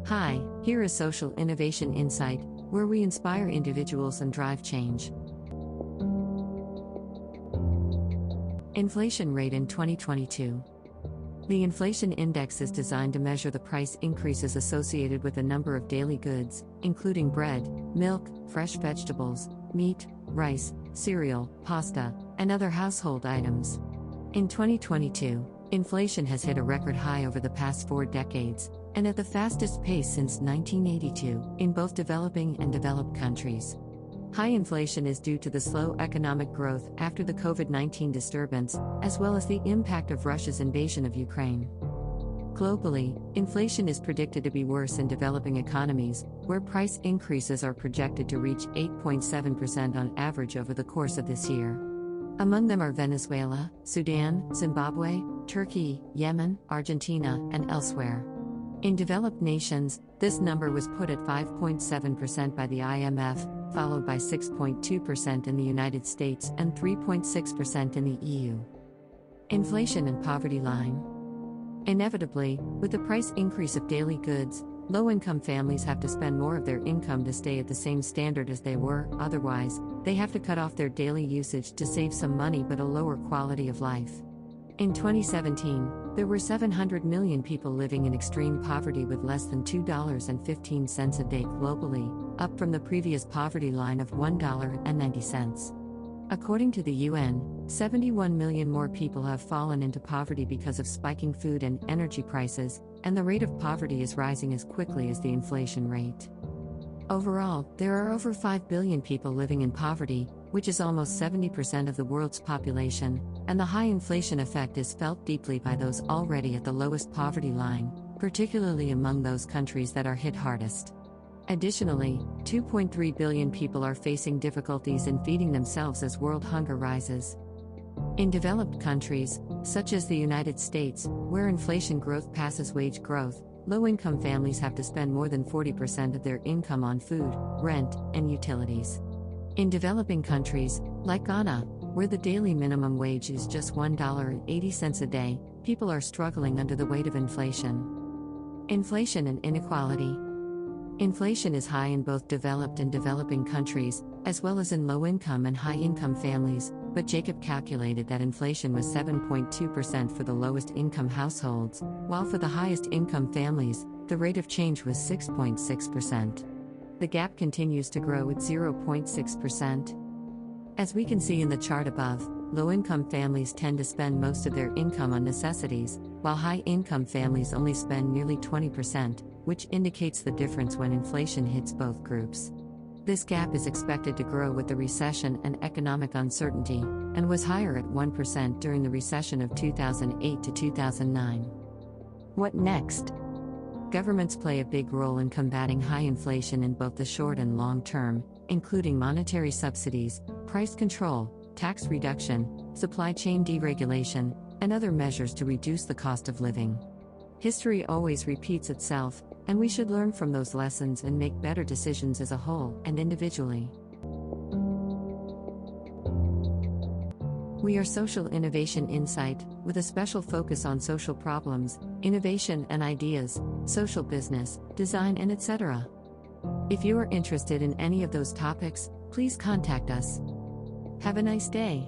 Hi, here is Social Innovation Insight, where we inspire individuals and drive change. Inflation rate in 2022. The inflation index is designed to measure the price increases associated with a number of daily goods, including bread, milk, fresh vegetables, meat, rice, cereal, pasta, and other household items. In 2022, inflation has hit a record high over the past 4 decades, and at the fastest pace since 1982, in both developing and developed countries. High inflation is due to the slow economic growth after the COVID-19 disturbance, as well as the impact of Russia's invasion of Ukraine. Globally, inflation is predicted to be worse in developing economies, where price increases are projected to reach 8.7% on average over the course of this year. Among them are Venezuela, Sudan, Zimbabwe, Turkey, Yemen, Argentina, and elsewhere. In developed nations, this number was put at 5.7% by the IMF, followed by 6.2% in the United States and 3.6% in the EU. Inflation and poverty line. Inevitably, with the price increase of daily goods, low-income families have to spend more of their income to stay at the same standard as they were, otherwise, they have to cut off their daily usage to save some money but a lower quality of life. In 2017, there were 700 million people living in extreme poverty with less than $2.15 a day globally, up from the previous poverty line of $1.90. According to the UN, 71 million more people have fallen into poverty because of spiking food and energy prices, and the rate of poverty is rising as quickly as the inflation rate. Overall, there are over 5 billion people living in poverty, which is almost 70% of the world's population, and the high inflation effect is felt deeply by those already at the lowest poverty line, particularly among those countries that are hit hardest. Additionally, 2.3 billion people are facing difficulties in feeding themselves as world hunger rises. In developed countries, such as the United States, where inflation growth passes wage growth, low-income families have to spend more than 40% of their income on food, rent, and utilities. In developing countries, like Ghana, where the daily minimum wage is just $1.80 a day, people are struggling under the weight of inflation. Inflation and inequality. Inflation is high in both developed and developing countries, as well as in low-income and high-income families, but Jacob calculated that inflation was 7.2% for the lowest-income households, while for the highest-income families, the rate of change was 6.6%. The gap continues to grow at 0.6%. As we can see in the chart above, low-income families tend to spend most of their income on necessities, while high-income families only spend nearly 20%, which indicates the difference when inflation hits both groups. This gap is expected to grow with the recession and economic uncertainty, and was higher at 1% during the recession of 2008 to 2009. What next? Governments play a big role in combating high inflation in both the short and long term, including monetary subsidies, price control, tax reduction, supply chain deregulation, and other measures to reduce the cost of living. History always repeats itself, and we should learn from those lessons and make better decisions as a whole and individually. We are Social Innovation Insight, with a special focus on social problems, innovation and ideas, social business, design, and etc. If you are interested in any of those topics, please contact us. Have a nice day.